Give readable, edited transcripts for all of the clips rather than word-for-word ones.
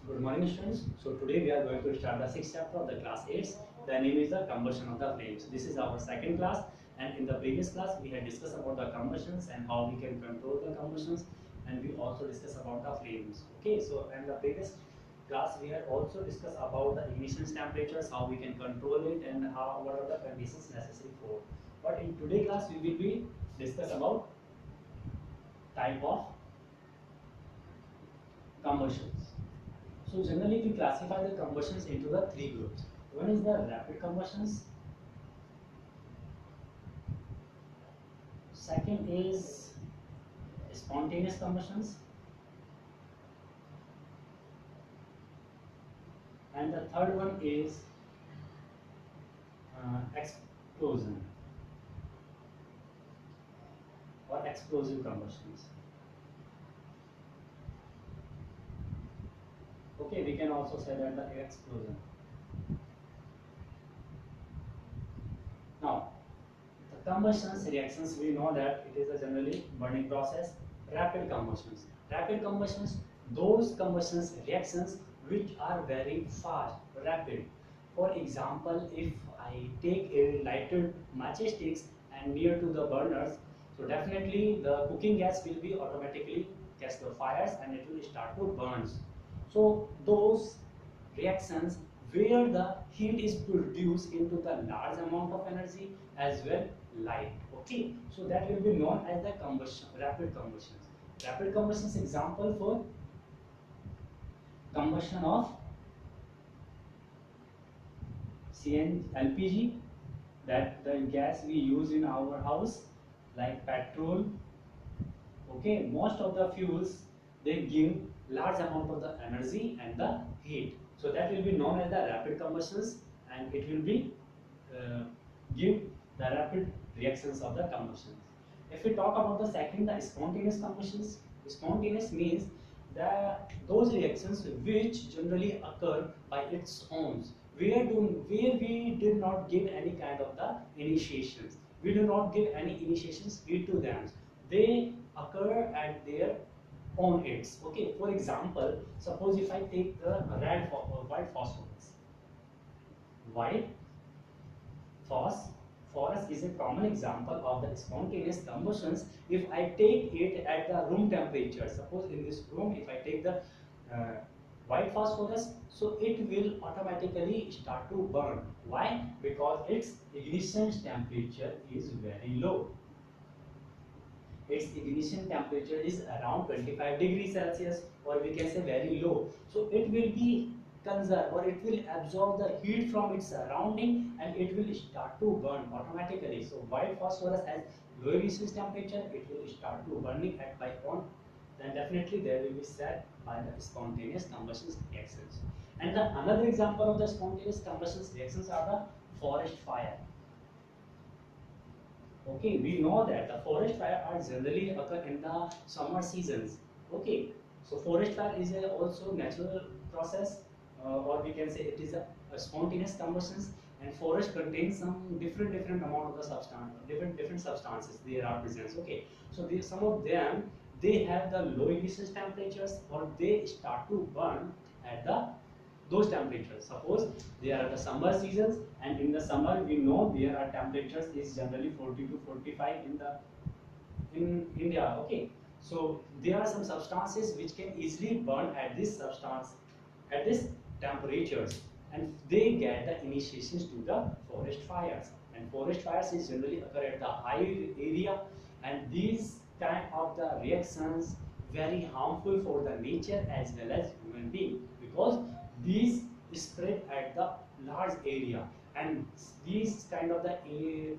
Good morning, students. So today we are going to start the sixth chapter of the class 8. The name is the combustion of the flames. This is our second class, and in the previous class we had discussed about the combustions and how we can control the combustions, and we also discussed about the flames. Okay, so in the previous class we had also discussed about the ignition temperatures, how we can control it, and how what are the conditions necessary for. But in today's class we will be discuss about type of combustions. So generally we classify the combustions into the three groups. One is the rapid combustions, second is spontaneous combustions, and the third one is explosion or explosive combustions. Okay, we can also say that the explosion. Now, the combustions reactions, we know that it is a generally burning process. Rapid combustions. Rapid combustions, those combustions reactions which are very fast, rapid. For example, if I take a lighted matchsticks and near to the burners, so definitely the cooking gas will be automatically catch the fires and it will start to burn. So those reactions where the heat is produced into the large amount of energy as well light. Okay, so that will be known as the combustion, rapid combustions. Rapid combustions example for combustion of CN LPG, that the gas we use in our house, like petrol. Okay, most of the fuels they give large amount of the energy and the heat. So that will be known as the rapid combustions, and it will be uh, give the rapid reactions of the combustions. If we talk about the second, the spontaneous combustions, spontaneous means the those reactions which generally occur by its own, where we did not give any kind of the initiations. We do not give any initiations heat to them. They occur at their own ends. Okay, for example, suppose if I take the white phosphorus. White phosphorus is a common example of the spontaneous combustions. If I take it at the room temperature, suppose in this room, if I take the uh, white phosphorus, so it will automatically start to burn. Why? Because its ignition temperature is very low. Its ignition temperature is around 25 degrees Celsius, or we can say very low. So it will be conserve, or it will absorb the heat from its surrounding and it will start to burn automatically. So white phosphorus has low ignition temperature, it will start to burning at by own, then definitely there will be set by the spontaneous combustion reactions. And the another example of the spontaneous combustion reactions are the forest fire. Okay, we know that the forest fire are generally occur in the summer seasons. Okay, so forest fire is a also natural process, or we can say it is a spontaneous combustions. And forest contains some different amount of the substance, different substances there are present. Okay, so some of them they have the low ignition temperatures, or they start to burn at the those temperatures. Suppose they are the summer seasons, and in the summer we know there are temperatures is generally 40 to 45 in India. Okay, so there are some substances which can easily burn at this substance at this temperatures, and they get the initiations to the forest fires. And forest fires is generally occur at the high area, and these kind of the reactions very harmful for the nature as well as human being, because these spread at the large area, and these kind of the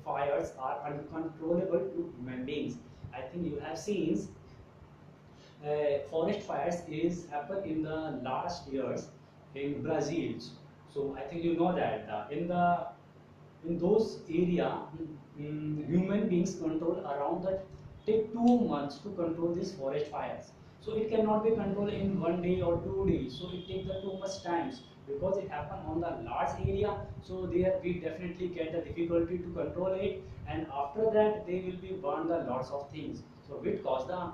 fires are uncontrollable to human beings. I think you have seen forest fires is happened in the last years in Brazil. So I think you know that in those area, human beings control around that take 2 months to control these forest fires. So it cannot be controlled in 1 day or 2 days. So it takes the too much times, because it happened on the large area. So there we definitely get the difficulty to control it, and after that they will be burn the lots of things. So which cause the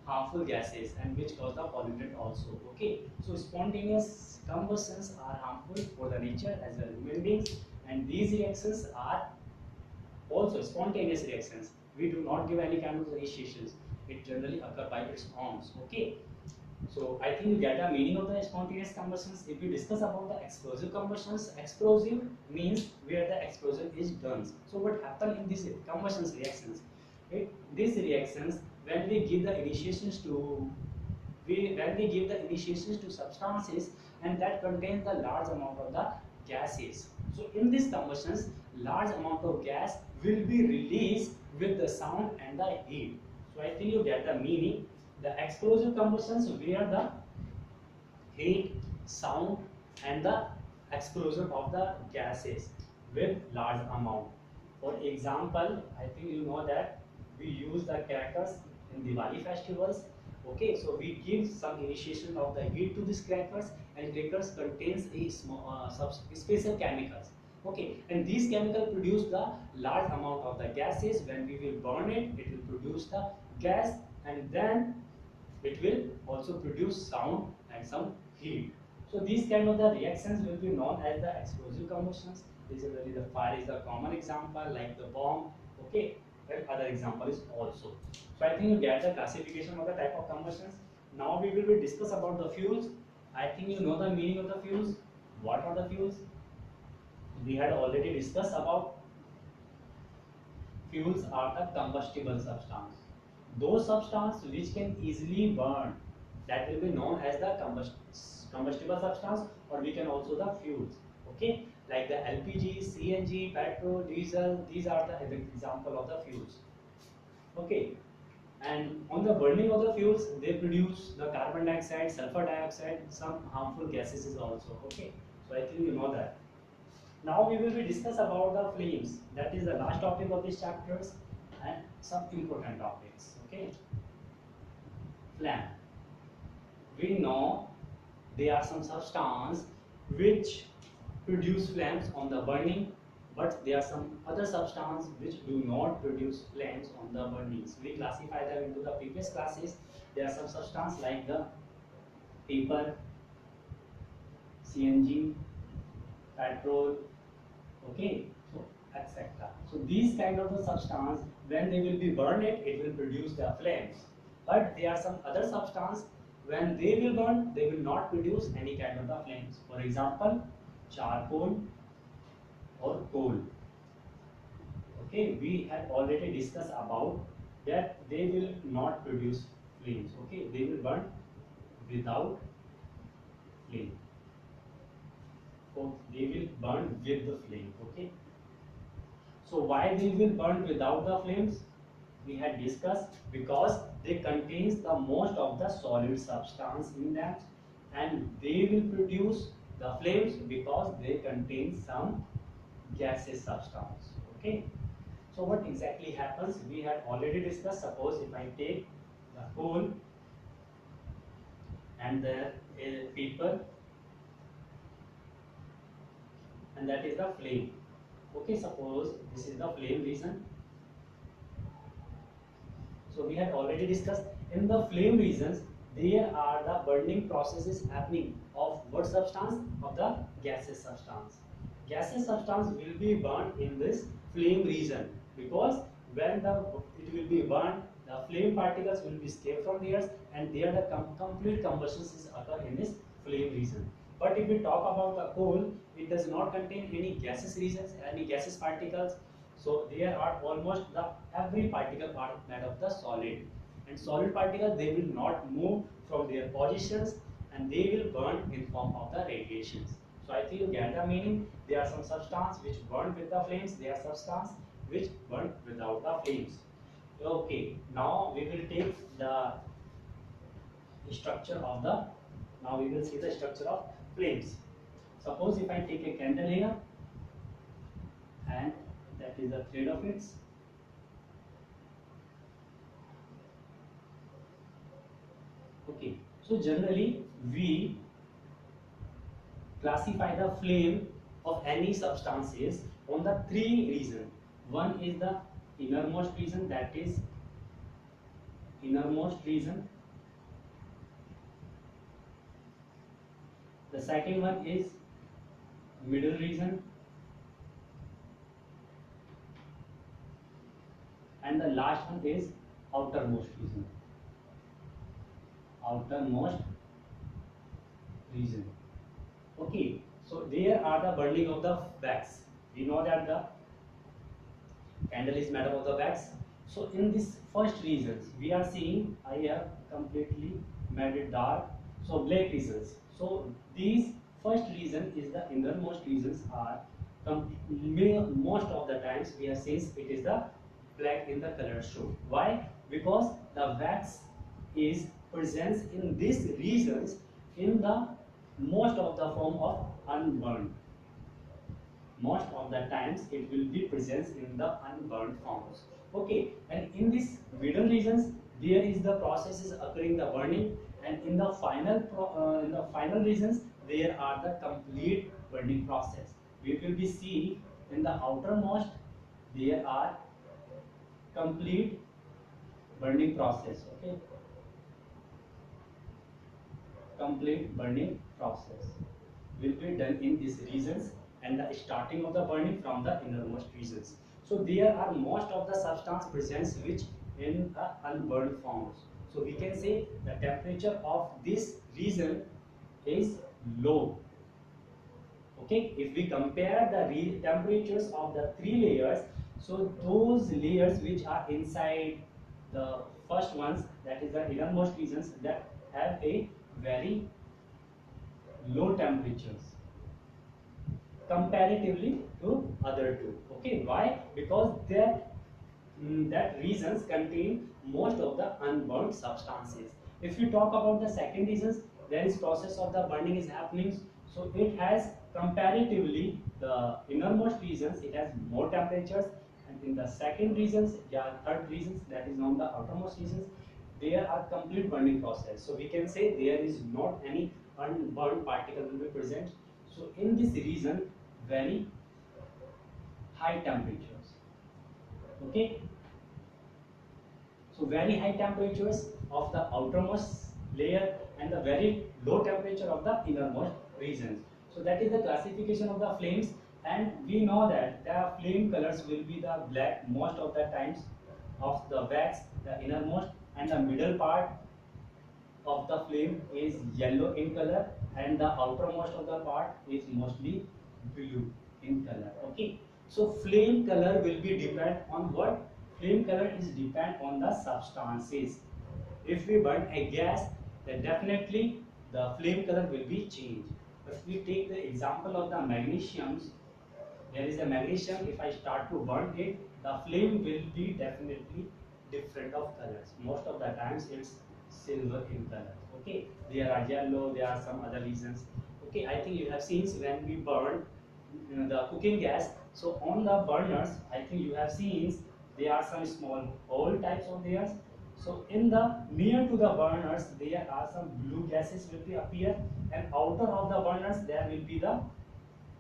harmful gases and which cause the pollutant also. Okay, so spontaneous combustions are harmful for the nature as well as human beings, and these reactions are also spontaneous reactions. We do not give any kind of initiations. It generally occur by its own. Okay. So I think you get the meaning of the spontaneous combustions. If we discuss about the explosive combustions, explosive means where the explosion is done. So what happens in these combustions reactions? These reactions, when we give the initiations to when we give the initiations to substances and that contains the large amount of the gases. So in these combustions, large amount of gas will be released with the sound and the heat. So I think you get the meaning. The explosive combustions where the heat, sound and the explosion of the gases with large amount. For example, I think you know that we use the crackers in Diwali festivals. Okay, so we give some initiation of the heat to these crackers, and crackers contains a small special chemicals. Okay, and these chemicals produce the large amount of the gases. When we will burn it, it will produce the gas, and then it will also produce sound and some heat. So these kind of the reactions will be known as the explosive combustions. Basically, the fire is a common example, like the bomb. Okay, and other example is also. So I think you get the classification of the type of combustions. Now we will be discuss about the fuels. I think you know the meaning of the fuels. What are the fuels? We had already discussed about fuels are the combustible substance. Those substances which can easily burn, that will be known as the combustible substance, or we can also the fuels. Okay, like the LPG, CNG, petrol, diesel, these are the example of the fuels. Okay, and on the burning of the fuels, they produce the carbon dioxide, sulfur dioxide, some harmful gases is also. Okay, so I think you know that. Now we will be discuss about the flames. That is the last topic of these chapters and some important topics. Okay, flame. We know there are some substance which produce flames on the burning, but there are some other substance which do not produce flames on the burnings. We classify them into the previous classes. There are some substance like the paper, CNG, petrol, okay, so etc. So these kind of the substance, when they will be burned it will produce the flames. But there are some other substance, when they will burn, they will not produce any kind of the flames. For example, charcoal or coal. Okay, we have already discussed about that they will not produce flames. Okay, they will burn without flame. So they will burn with the flame. Okay. So why they will burn without the flames? We had discussed because they contains the most of the solid substance in them, and they will produce the flames because they contain some gaseous substance. Okay. So what exactly happens? We had already discussed. Suppose if I take the coal and the paper, and that is the flame. Okay, suppose this is the flame region. So we had already discussed in the flame regions, there are the burning processes happening of what substance? Of the gaseous substance. Gaseous substance will be burned in this flame region because when it will be burned, the flame particles will be escape from there, and there the complete combustion is occur in this flame region. But if we talk about the coal, it does not contain any gaseous regions, any gaseous particles. So there are almost the every particle are made of the solid, and solid particles they will not move from their positions, and they will burn in form of the radiations. So I think you get the meaning. There are some substance which burn with the flames. There are substance which burn without the flames. Okay, now we will take the structure of the. Now we will see the structure of flames. Suppose if I take a candle here, and that is the thread of its. Okay, so generally we classify the flame of any substances on the three reasons. One is the innermost region, that is innermost region. The second one is middle region, and the last one is outermost region. Outermost region. Okay, so there are the burning of the wax. We know that the candle is made up of the wax. So in this first regions, we are seeing I have completely made it dark. So black regions. So these first region is the innermost regions are most of the times we have seen it is the black in the color show. Why? Because the wax is present in these regions in the most of the form of unburned. Most of the times it will be present in the unburned forms. Okay, and in these middle regions there is the process is occurring the burning, and in the final regions there are the complete burning process. We will be see in the outermost there are complete burning process. Okay, complete burning process will be done in these regions, and the starting of the burning from the innermost regions. So there are most of the substance presents which in the unburned forms. So we can say the temperature of this region is low. Okay, if we compare the temperatures of the three layers, so those layers which are inside the first ones, that is the innermost regions, that have a very low temperatures comparatively to other two. Okay, why? Because that regions contain most of the unburnt substances. If you talk about the second regions, there is process of the burning is happening. So it has comparatively the innermost regions, it has more temperatures, and in the second regions, yeah, third regions, that is on the outermost regions, there are complete burning process. So we can say there is not any unburned particle will be present. So in this region, very high temperatures. Okay, so very high temperatures of the outermost layer and the very low temperature of the innermost regions. So that is the classification of the flames, and we know that the flame colors will be the black most of the times of the wax, the innermost, and the middle part of the flame is yellow in color, and the outermost of the part is mostly blue in color. Okay, so flame color will be depend on what? Flame color is depend on the substances. If we burn a gas, then definitely the flame color will be changed. If we take the example of the magnesiums, there is a magnesium. If I start to burn it, the flame will be definitely different of colors. Most of the times it's silver in color. Okay, there are yellow, there are some other reasons. Okay, I think you have seen when we burn the cooking gas. So on the burners, I think you have seen there are some small hole types of theirs. So in the near to the burners, there are some blue gases will be appear, and outer of the burners there will be the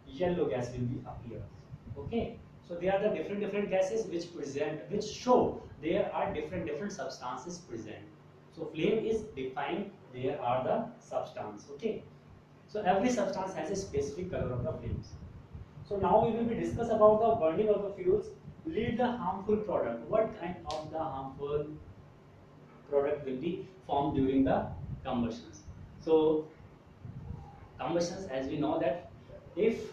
yellow gas will be appear. Okay, so they are the different gases which show there are different substances present. So flame is defined, there are the substance. Okay, so every substance has a specific color of the flames. So now we will be discuss about the burning of the fuels lead the harmful product. What kind of the harmful product will be formed during the combustions? So combustions, as we know that if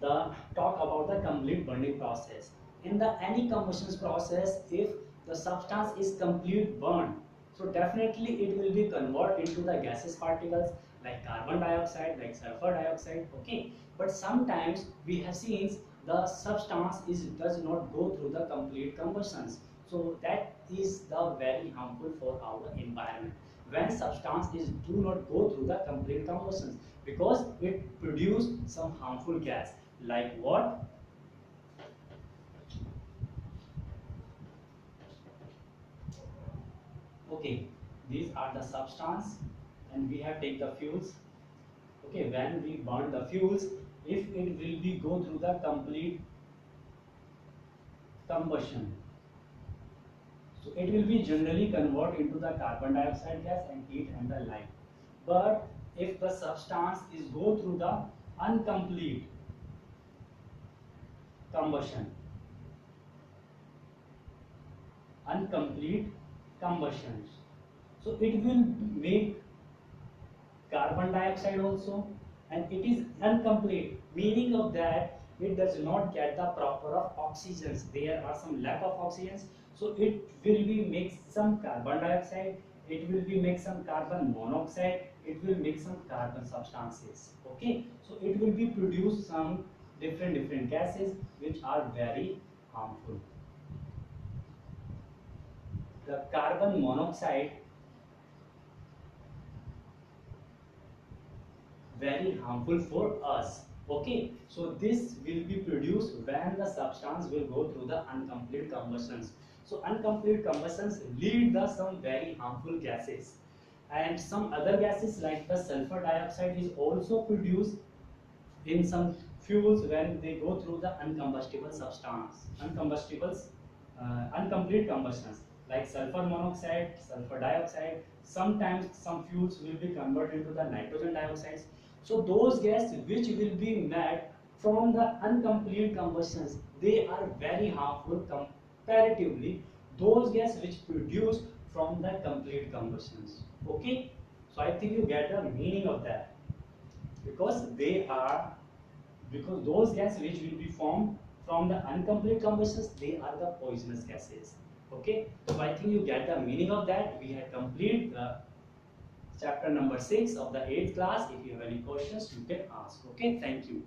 the talk about the complete burning process, in the any combustion process, if the substance is complete burned, so definitely it will be converted into the gaseous particles like carbon dioxide, like sulfur dioxide. Okay, but sometimes we have seen the substance is does not go through the complete combustions, so that is the very harmful for our environment when substance is do not go through the complete combustions, because it produce some harmful gas like what? Okay, these are the substance, and we have take the fuels. Okay, when we burn the fuels, if it will be go through the complete combustion, so it will be generally convert into the carbon dioxide gas and heat and the light. But if the substance is go through the incomplete combustion. Incomplete combustion. So it will make carbon dioxide also, and it is incomplete, meaning of that it does not get the proper of oxygens. There are some lack of oxygens, so it will be make some carbon dioxide, it will be make some carbon monoxide, it will make some carbon substances. Okay, so it will be produce some different gases which are very harmful. The carbon monoxide very harmful for us. Okay, so this will be produced when the substance will go through the incomplete combustions. So incomplete combustions lead the some very harmful gases, and some other gases like the sulfur dioxide is also produced in some fuels when they go through the uncombustible substance, incomplete combustions like sulfur monoxide, sulfur dioxide. Sometimes some fuels will be converted into the nitrogen dioxides. So those gases which will be made from the incomplete combustions, they are very harmful comparatively those gases which produce from the complete combustions. Okay, so I think you get the meaning of that, because they are, because those gases which will be formed from the incomplete combustions, they are the poisonous gases. Okay, so I think you get the meaning of that. We have complete the chapter number 6 of the 8th class. If you have any questions, you can ask. Okay, thank you.